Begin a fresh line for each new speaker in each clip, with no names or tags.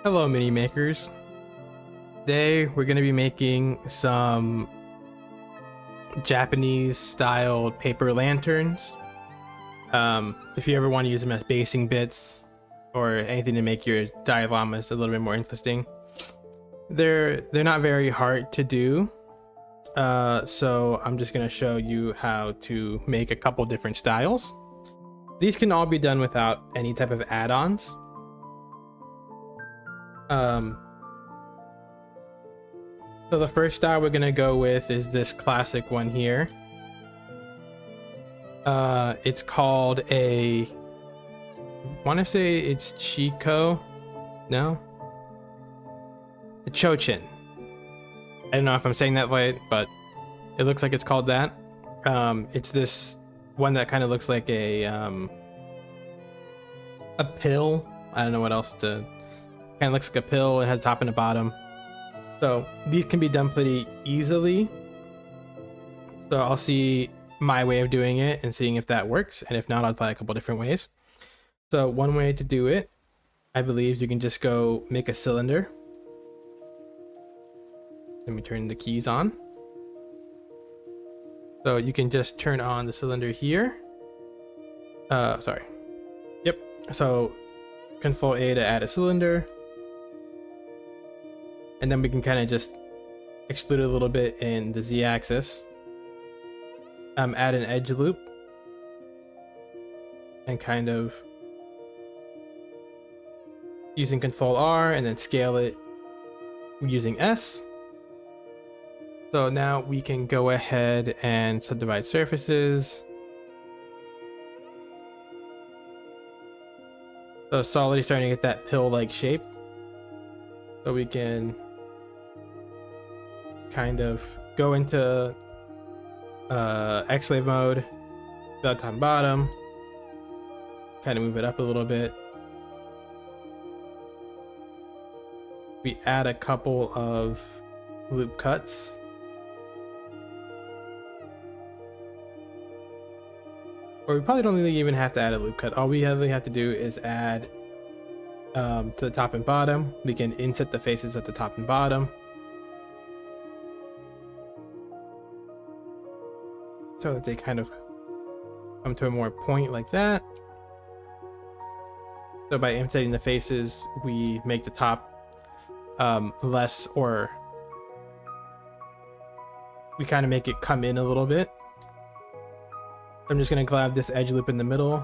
Hello, mini makers. Today we're going to be making some Japanese styled paper lanterns. If you ever want to use them as basing bits or anything to make your dioramas a little bit more interesting, they're not very hard to do. So I'm just going to show you how to make a couple different styles. These can all be done without any type of add-ons. So the first style we're gonna go with is this classic one here. It's called I want to say it's Chico. No, the Chochin. I don't know if I'm saying that right, but it looks like it's called that. It's this one that kind of looks like a pill. I don't know what else to. Kind of looks like a pill. It has top and a bottom. So these can be done pretty easily. So I'll see my way of doing it and seeing if that works. And if not, I'll try a couple different ways. So one way to do it, I believe you can just go make a cylinder. Let me turn the keys on. So you can just turn on the cylinder here. Sorry. Yep. So Control A to add a cylinder. And then we can kind of just extrude it a little bit in the Z-axis. Add an edge loop. And kind of using Control R and then scale it using S. So now we can go ahead and subdivide surfaces. So it's already starting to get that pill-like shape. So we can kind of go into X-Slave mode, the top and bottom, kind of move it up a little bit. We add a couple of loop cuts. Or we probably don't really even have to add a loop cut. All we really have to do is add to the top and bottom. We can inset the faces at the top and bottom. So that they kind of come to a more point like that. So by insetting the faces, we make the top less, or we kind of make it come in a little bit. I'm just going to grab this edge loop in the middle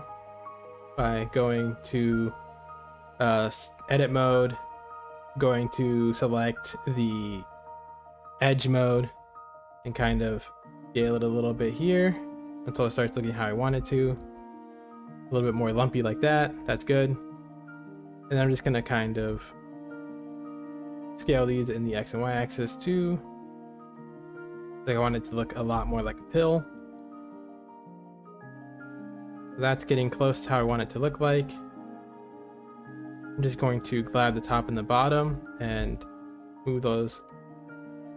by going to edit mode, going to select the edge mode and kind of scale it a little bit here until it starts looking how I want it to. A little bit more lumpy like that. That's good. And then I'm just going to kind of scale these in the X and Y axis too. Like I want it to look a lot more like a pill. That's getting close to how I want it to look like. I'm just going to grab the top and the bottom and move those,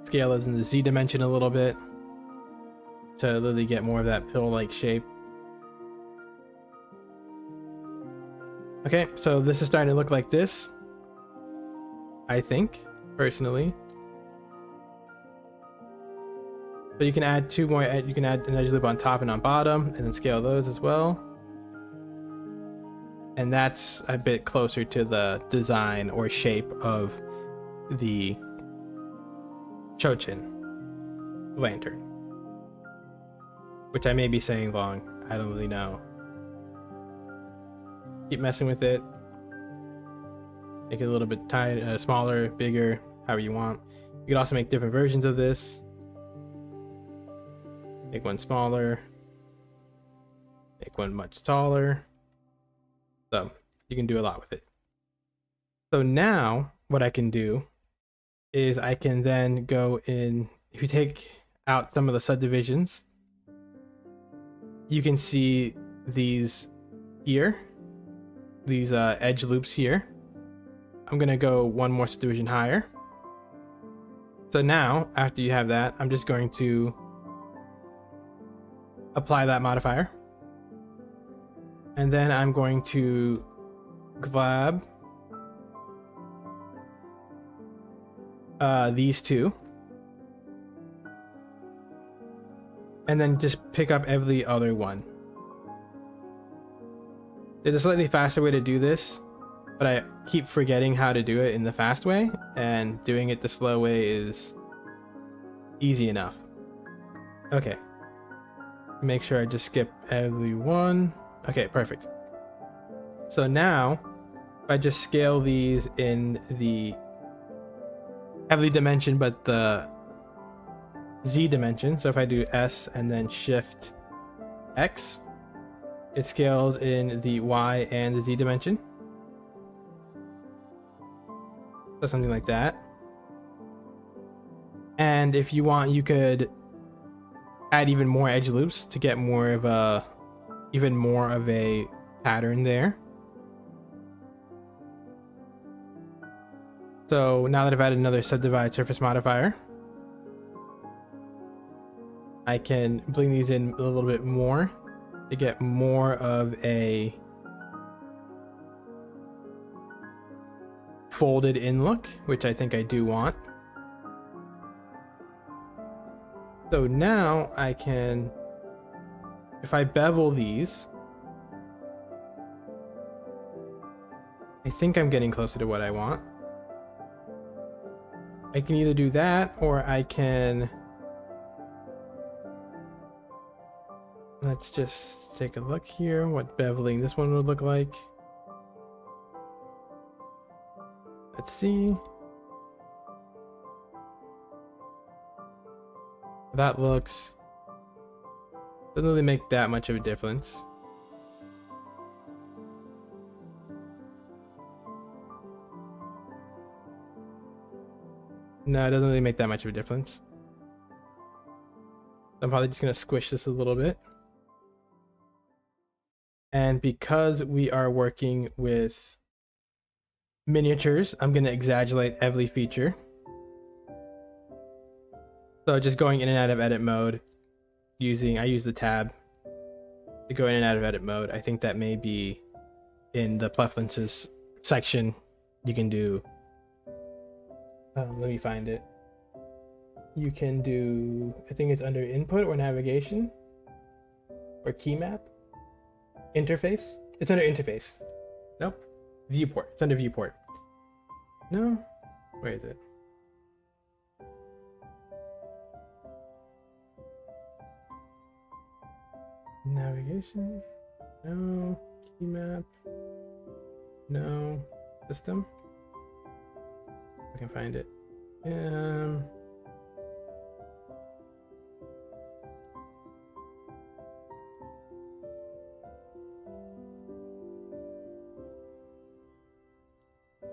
scale those in the Z dimension a little bit to really get more of that pill-like shape. Okay, so this is starting to look like this, I think, personally. So you can add two more, you can add an edge loop on top and on bottom, and then scale those as well. And that's a bit closer to the design or shape of the Chochin lantern, which I may be saying wrong. I don't really know. Keep messing with it. Make it a little bit tight, smaller, bigger, however you want. You can also make different versions of this. Make one smaller. Make one much taller. So you can do a lot with it. So now what I can do is I can then go in, if you take out some of the subdivisions, you can see these here, these edge loops here. I'm gonna go one more subdivision higher. So now after you have that, I'm just going to apply that modifier. And then I'm going to grab these two. And then just pick up every other one. There's a slightly faster way to do this, but I keep forgetting how to do it in the fast way, and doing it the slow way is easy enough. Okay. Make sure I just skip every one. Okay, perfect. So now, if I just scale these in the heavily dimension, but the Z dimension. So if I do S and then Shift X, it scales in the Y and the Z dimension. So something like that. And if you want, you could add even more edge loops to get more of a, even more of a pattern there. So now that I've added another subdivide surface modifier, I can bring these in a little bit more to get more of a folded in look, which I think I do want. So now I can, if I bevel these, I think I'm getting closer to what I want. I can either do that, or I can, let's just take a look here what beveling this one would look like. Let's see. That looks, doesn't really make that much of a difference. No, it doesn't really make that much of a difference. I'm probably just gonna squish this a little bit. And because we are working with miniatures, I'm gonna exaggerate every feature. So just going in and out of edit mode, I use the tab to go in and out of edit mode. I think that may be in the preferences section. You can do, let me find it. You can do, I think it's under input or navigation or key map, interface. It's under interface. Nope. Viewport. It's under viewport. No, where is it? Navigation, no. Key map, no. System, I can find it.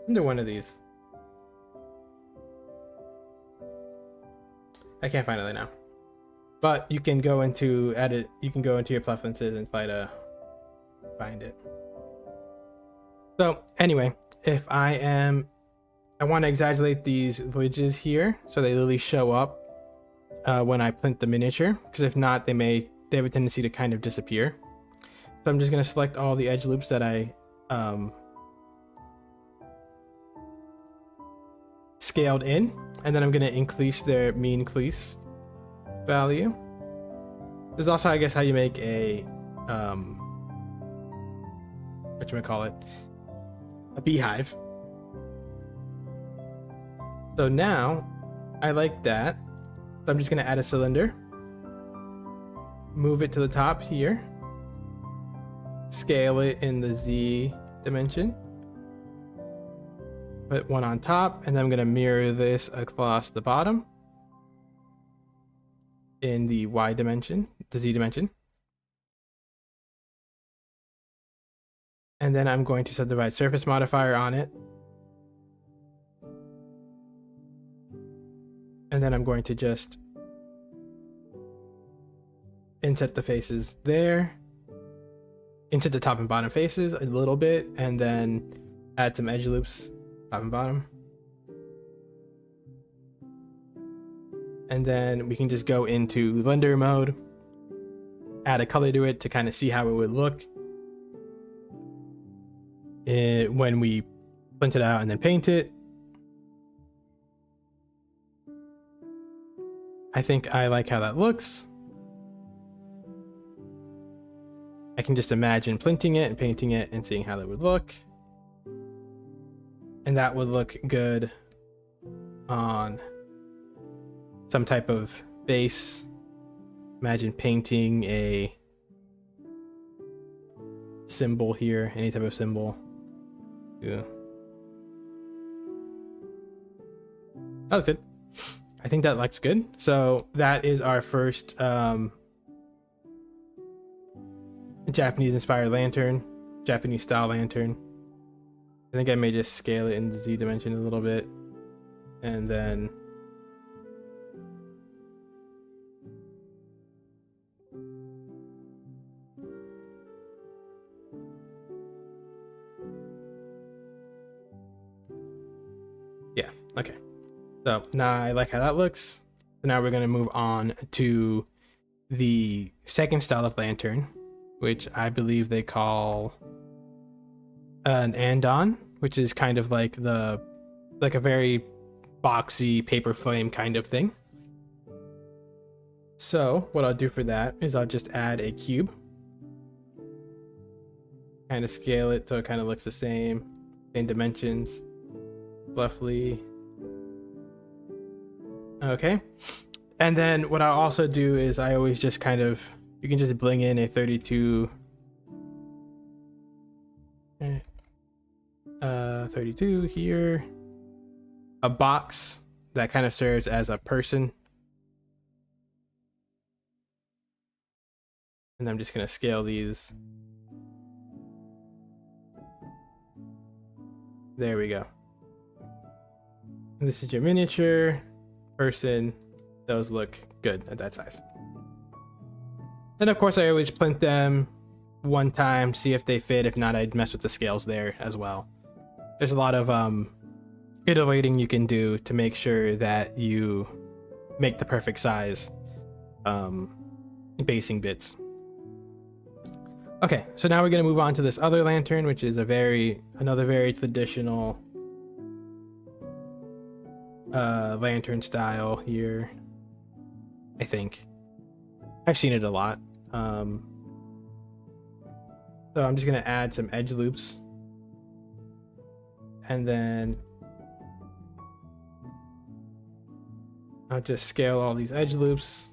Under one of these. I can't find it right now. But you can go into edit, you can go into your preferences and try to find it. So anyway, if I want to exaggerate these ridges here so they literally show up when I print the miniature, because if not, they have a tendency to kind of disappear. So I'm just going to select all the edge loops that I scaled in, and then I'm going to increase their mean crease value. This is also, I guess, how you make a whatchamacallit, a beehive. So now I like that, so I'm just going to add a cylinder, move it to the top here, scale it in the Z dimension, put one on top, and then I'm going to mirror this across the bottom in the Y dimension, the Z dimension. And then I'm going to subdivide surface modifier on it. And then I'm going to just inset the faces there, inset the top and bottom faces a little bit, and then add some edge loops top and bottom. And then we can just go into render mode, add a color to it to kind of see how it would look when we print it out and then paint it. I think I like how that looks. I can just imagine printing it and painting it and seeing how that would look. And that would look good on some type of base. Imagine painting a symbol here, any type of symbol. Yeah. That looks good. I think that looks good. So that is our first Japanese inspired lantern, Japanese style lantern. I think I may just scale it in the Z dimension a little bit, and then yeah, okay. So now I like how that looks. So now we're gonna move on to the second style of lantern, which I believe they call an andon, which is kind of like a very boxy paper flame kind of thing. So what I'll do for that is I'll just add a cube, kind of scale it so it kind of looks the same dimensions, roughly. Okay, and then what I'll also do is I always just kind of, you can just bling in a 32 32 here, a box that kind of serves as a person, and I'm just gonna scale these. There we go. And this is your miniature person. Those look good at that size. And of course I always print them one time, see if they fit. If not, I'd mess with the scales there as well. There's a lot of iterating you can do to make sure that you make the perfect size basing bits. Okay, so now we're gonna move on to this other lantern, which is another very traditional lantern style here. I think I've seen it a lot. So I'm just gonna add some edge loops, and then I'll just scale all these edge loops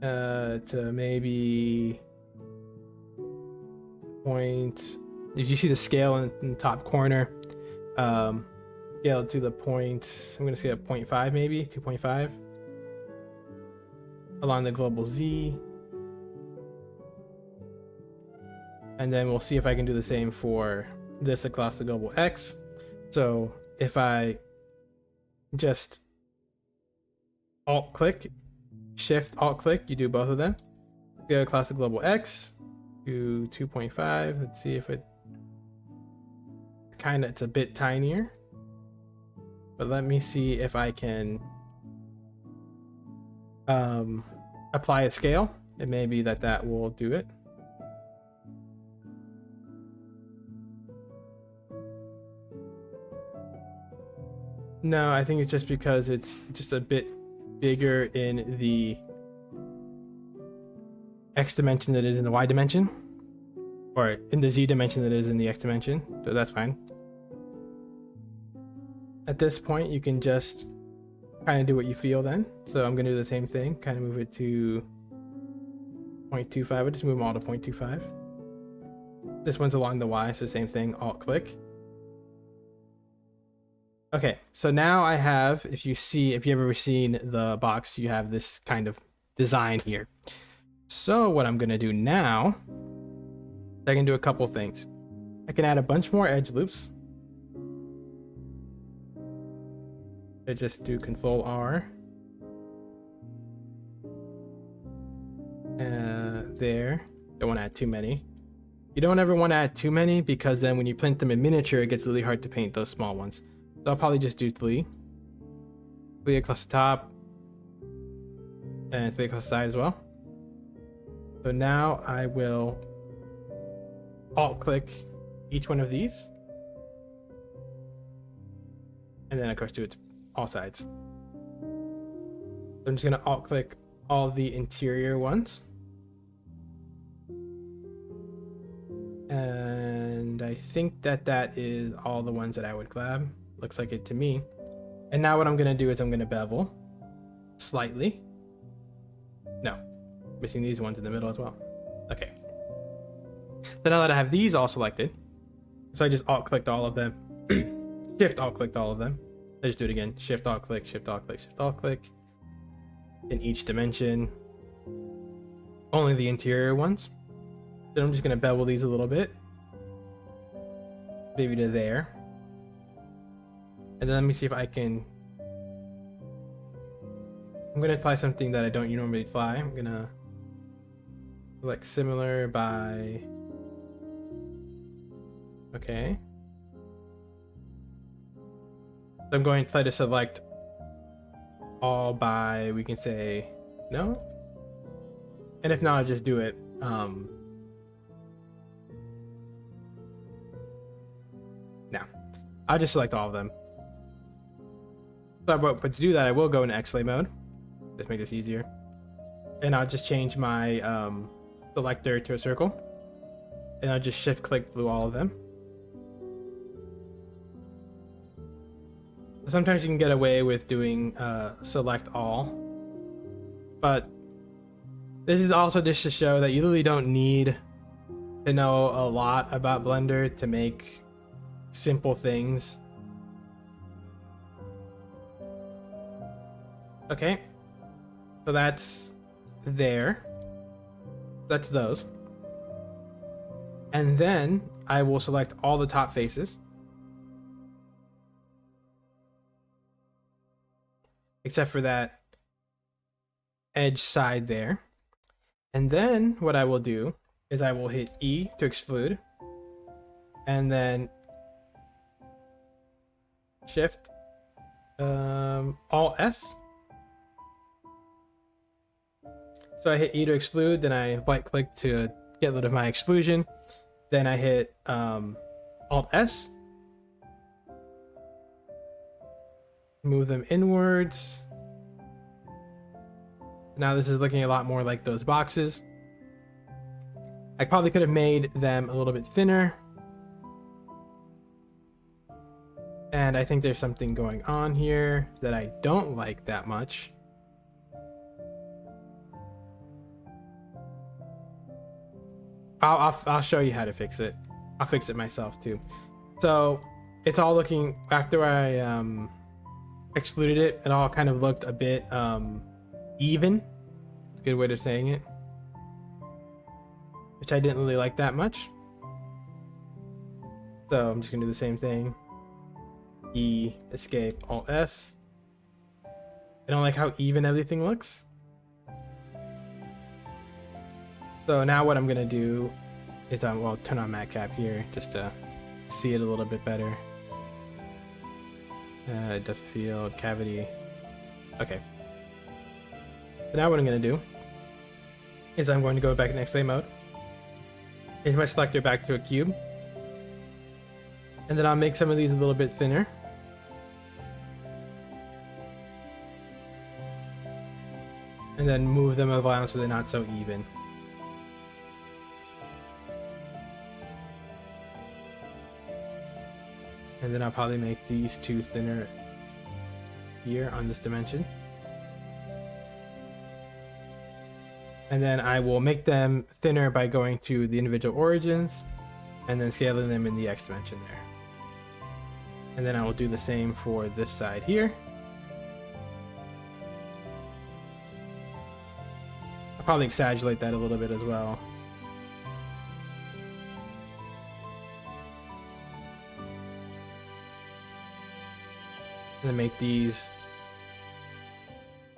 to maybe point. If you see the scale in the top corner, scale to the point, I'm gonna say a 0.5, maybe 2.5 along the global Z. And then we'll see if I can do the same for this across the global X. So if I just alt click, shift alt click, you do both of them. Go across the global X, do 2.5. Let's see if it's a bit tinier. But let me see if I can apply a scale. It may be that will do it. No, I think it's just because it's just a bit bigger in the X dimension that is in the Y dimension, or in the Z dimension that is in the X dimension, so that's fine. At this point, you can just kind of do what you feel then. So I'm gonna do the same thing, kind of move it to 0.25. I'll just move them all to 0.25. This one's along the Y, so same thing, alt click. Okay, so now I have, if you've ever seen the box, you have this kind of design here. So what I'm gonna do now, I can do a couple things. I can add a bunch more edge loops. I just do Control R. There. Don't want to add too many. You don't ever want to add too many, because then when you print them in miniature, it gets really hard to paint those small ones. So I'll probably just do 3. 3 across the top, and 3 across the side as well. So now I will alt click each one of these, and then of course do it all sides. I'm just gonna alt click all the interior ones. And I think that that is all the ones that I would grab. Looks like it to me. And now what I'm gonna do is I'm gonna bevel slightly. No, missing these ones in the middle as well. Okay. So now that I have these all selected, so I just alt clicked all of them. Shift alt clicked all of them. I just do it again. Shift alt click, shift alt click, shift alt click. In each dimension. Only the interior ones. Then I'm just gonna bevel these a little bit. Maybe to there. And then let me see if I can. I'm gonna fly something that I don't normally fly. I'm gonna select similar by. Okay. So I'm going to try to select all by, we can say no. And if not, I'll just do it. No, I'll just select all of them. But to do that, I will go into XLA mode. Just make this easier. And I'll just change my selector to a circle. And I'll just shift click through all of them. Sometimes you can get away with doing select all. But this is also just to show that you really don't need to know a lot about Blender to make simple things. Okay, so that's there. That's those. And then I will select all the top faces. Except for that edge side there. And then what I will do is I will hit E to exclude. And then Shift Alt S. So I hit E to exclude, then I right click to get rid of my exclusion. Then I hit Alt S. Move them inwards. Now this is looking a lot more like those boxes. I probably could have made them a little bit thinner. And I think there's something going on here that I don't like that much. I'll show you how to fix it. I'll fix it myself too. So it's all looking, after I excluded it, it all kind of looked a bit even. Good way of saying it, which I didn't really like that much. So I'm just gonna do the same thing. E, escape, Alt S. I don't like how even everything looks. So now what I'm gonna do is well, turn on matte cap here just to see it a little bit better. Depth of field, cavity. Okay. So now what I'm going to do is I'm going to go back in XLA mode. Change my selector back to a cube. And then I'll make some of these a little bit thinner. And then move them around so they're not so even. And then I'll probably make these two thinner here on this dimension. And then I will make them thinner by going to the individual origins and then scaling them in the X dimension there. And then I will do the same for this side here. I'll probably exaggerate that a little bit as well. And then make these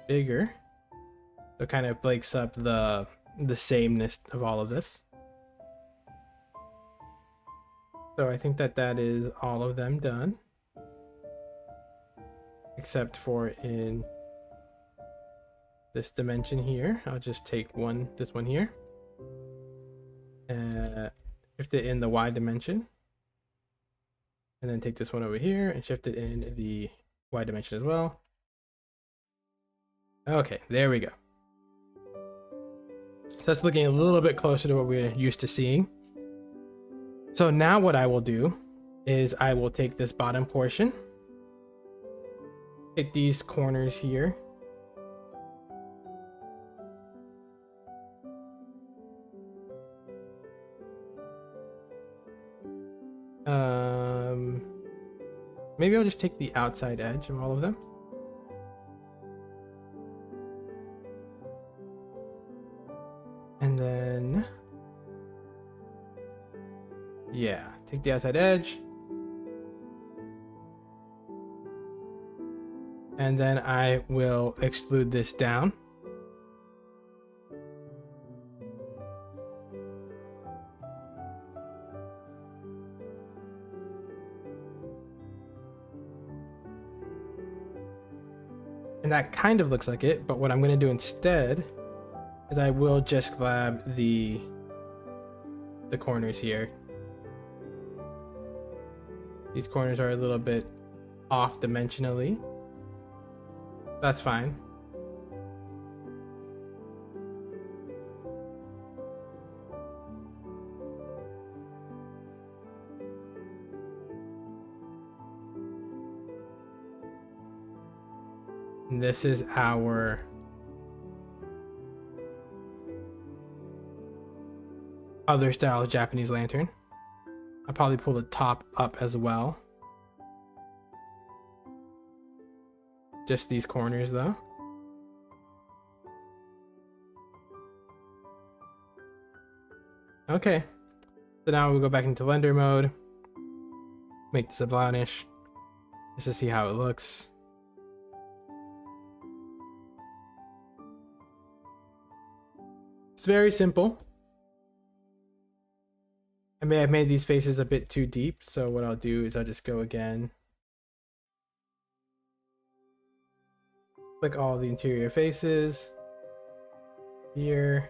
bigger. So it kind of breaks up the sameness of all of this. So I think that that is all of them done. Except for in this dimension here. I'll just take this one here. Shift it in the Y dimension. And then take this one over here and shift it in the Y dimension as well. Okay, there we go. So that's looking a little bit closer to what we're used to seeing. So now what I will do is I will take this bottom portion, hit these corners here, maybe I'll just take the outside edge of all of them. And then, yeah, take the outside edge. And then I will extrude this down. And that kind of looks like it, but what I'm going to do instead is I will just grab the corners here. These corners are a little bit off dimensionally. That's fine. And this is our other style of Japanese lantern. I'll probably pull the top up as well. Just these corners though. Okay. So now we'll go back into Blender mode. Make this a brownish. Just to see how it looks. It's very simple. I may have made these faces a bit too deep, so what I'll do is I'll just go again. Click all the interior faces here.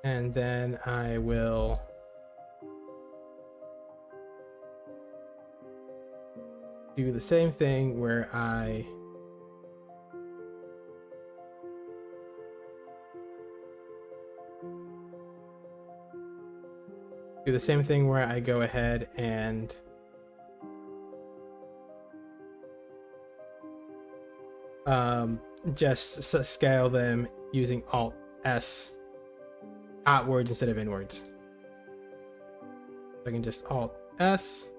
And then I will do the same thing where I go ahead and just scale them using Alt S outwards instead of inwards. I can just Alt S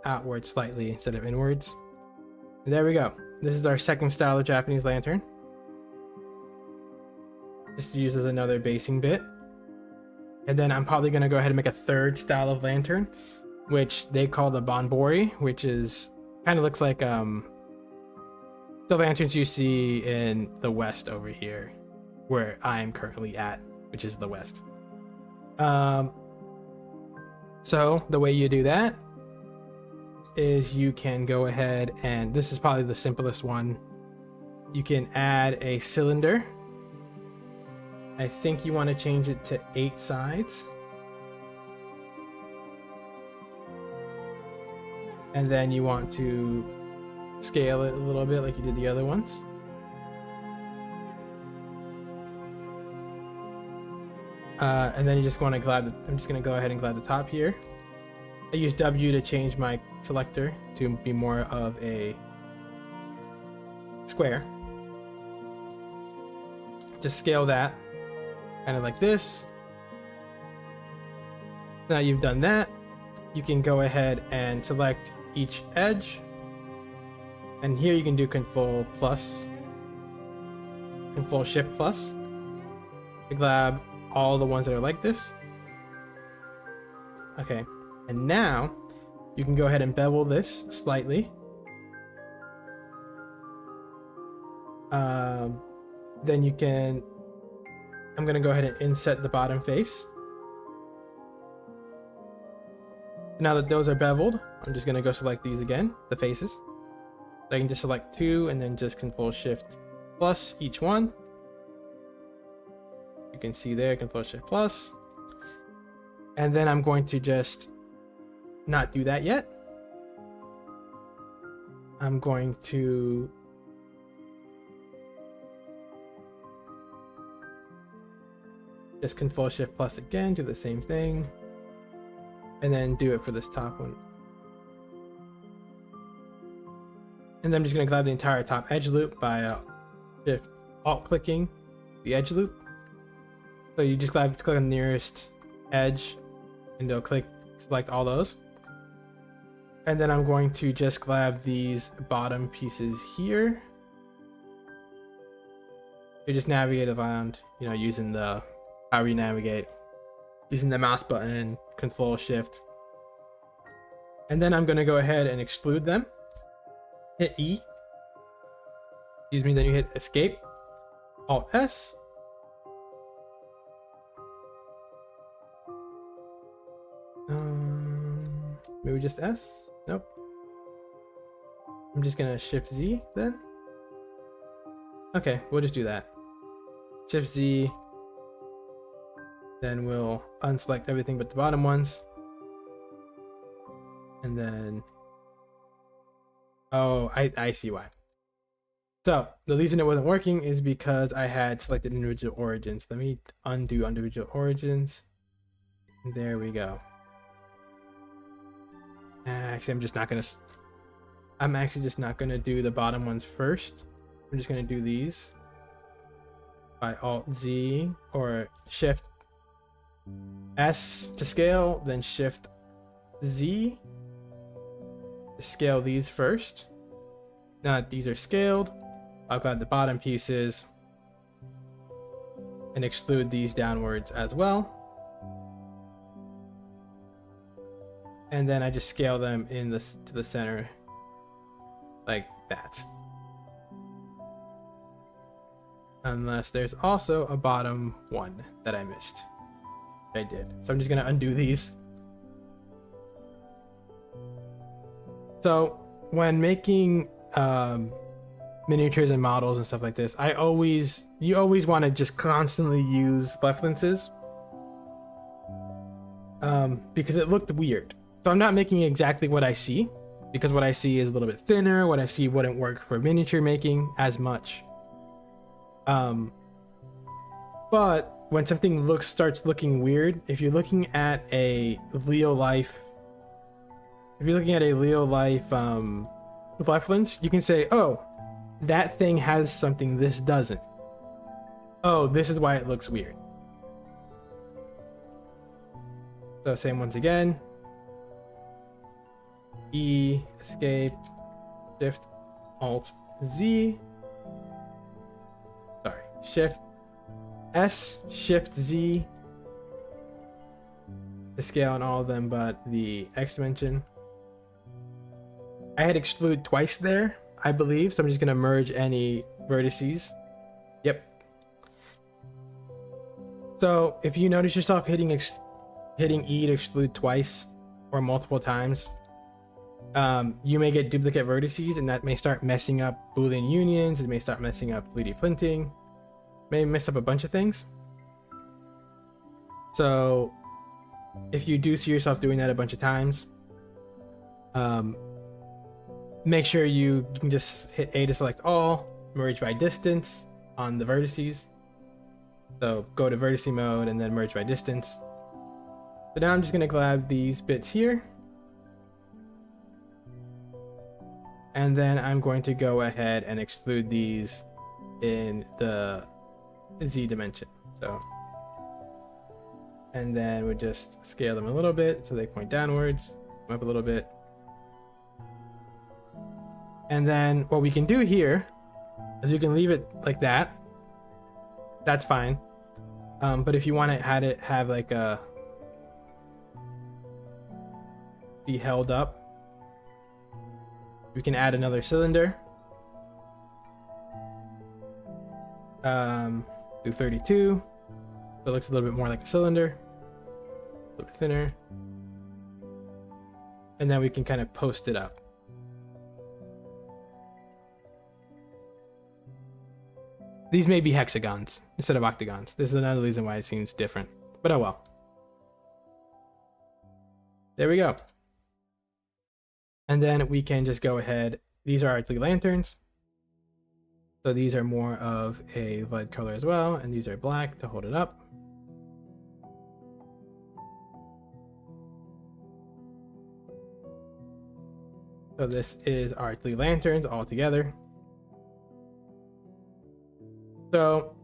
outwards slightly instead of inwards. And there we go. This is our second style of Japanese lantern. Just uses another basing bit. And then I'm probably going to go ahead and make a third style of lantern, which they call the Bonbori, which is kind of looks like the lanterns you see in the West over here, where I am currently at, which is the West. So the way you do that is you can go ahead and this is probably the simplest one. You can add a cylinder. I think you want to change it to 8 sides. And then you want to scale it a little bit like you did the other ones. And then you just want to glide I'm just going to go ahead and glide the top here. I use W to change my selector to be more of a square. Just scale that kind of like this. Now you've done that, you can go ahead and select each edge, and here you can do Control Shift plus to grab all the ones that are like this. Okay, and now you can go ahead and bevel this slightly. Then you can, I'm going to go ahead and inset the bottom face. Now that those are beveled, I'm just going to go select these again, the faces. So I can just select 2 and then just Control Shift plus each one. You can see there, Control Shift plus. And then I'm going to just not do that yet. I'm going to just Control Shift plus again, do the same thing, and then do it for this top one. And then I'm just going to grab the entire top edge loop by Shift Alt clicking the edge loop. So you just click on the nearest edge and it'll select all those. And then I'm going to just grab these bottom pieces here. You just navigate around, you know, using how you navigate, using the mouse button, Control Shift. And then I'm going to go ahead and exclude them. Hit E. Excuse me, then you hit Escape. Alt S. Maybe just S? Nope. I'm just gonna Shift Z then. Okay, we'll just do that. Shift Z. Then we'll unselect everything but the bottom ones. And then, oh, I see why. So the reason it wasn't working is because I had selected individual origins. Let me undo individual origins. There we go. Actually, I'm actually just not gonna do the bottom ones first. I'm just gonna do these by Alt Z or Shift S to scale, then Shift Z to scale these first. Now that these are scaled, I'll grab the bottom pieces and exclude these downwards as well. And then I just scale them to the center like that. Unless there's also a bottom one that I missed. I did. So I'm just gonna undo these. So when making miniatures and models and stuff like this, you always want to just constantly use references because it looked weird. So I'm not making exactly what I see, because what I see is a little bit thinner. What I see wouldn't work for miniature making as much. But when something starts looking weird, if you're looking at a real life reference, you can say, oh, that thing has something this doesn't. Oh, this is why it looks weird. So same once again. E, Escape, Shift, Alt, Z. Sorry, Shift S, Shift Z to scale on all of them but the X dimension. I had exclude twice there, I believe, so I'm just gonna merge any vertices. Yep. So if you notice yourself hitting E to exclude twice or multiple times, you may get duplicate vertices, and that may start messing up Boolean unions. It may start messing up 3D printing, may mess up a bunch of things. So if you do see yourself doing that a bunch of times, make sure you can just hit A to select all, merge by distance on the vertices. So go to vertice mode and then merge by distance. So now I'm just gonna grab these bits here. And then I'm going to go ahead and exclude these in the Z dimension. So, and then we just scale them a little bit so they point downwards, up a little bit. And then what we can do here is you can leave it like that. That's fine. But if you want to have like be held up, we can add another cylinder. Do 32. So it looks a little bit more like a cylinder. A little bit thinner. And then we can kind of post it up. These may be hexagons instead of octagons. This is another reason why it seems different. But oh well. There we go. And then we can just go ahead. These are our 3 lanterns. So these are more of a lead color as well, and these are black to hold it up. So this is our 3 lanterns all together. So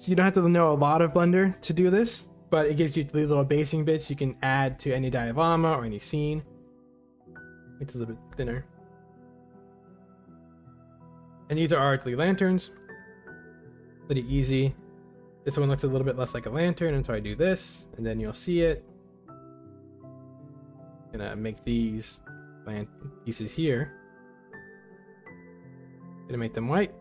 you don't have to know a lot of Blender to do this, but it gives you 3 little basing bits you can add to any diorama or any scene. It's a little bit thinner. And these are our 3 lanterns. Pretty easy. This one looks a little bit less like a lantern, and so I do this, and then you'll see it. Gonna make these pieces here. Gonna make them white.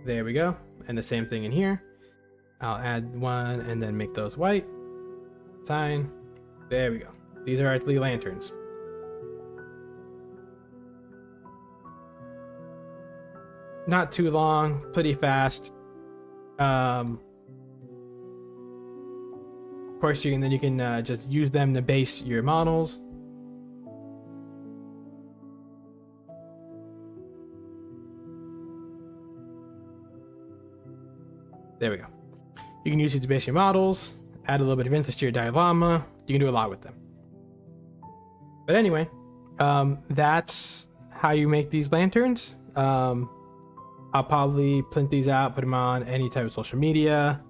There we go. And the same thing in here. I'll add one and then make those white. Sign. There we go. These are our 3 lanterns. Not too long, pretty fast. Of course, you can just use them to base your models. There we go. You can use these to base your models, add a little bit of interest to your diorama. You can do a lot with them. But anyway, that's how you make these lanterns. I'll probably print these out, put them on any type of social media.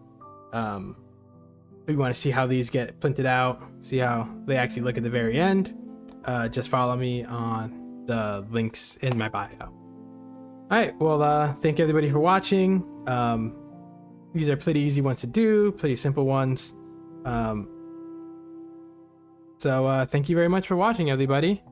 If you want to see how these get printed out, see how they actually look at the very end, just follow me on the links in my bio. All right, well, thank everybody for watching. These are pretty easy ones to do, pretty simple ones. So thank you very much for watching, everybody.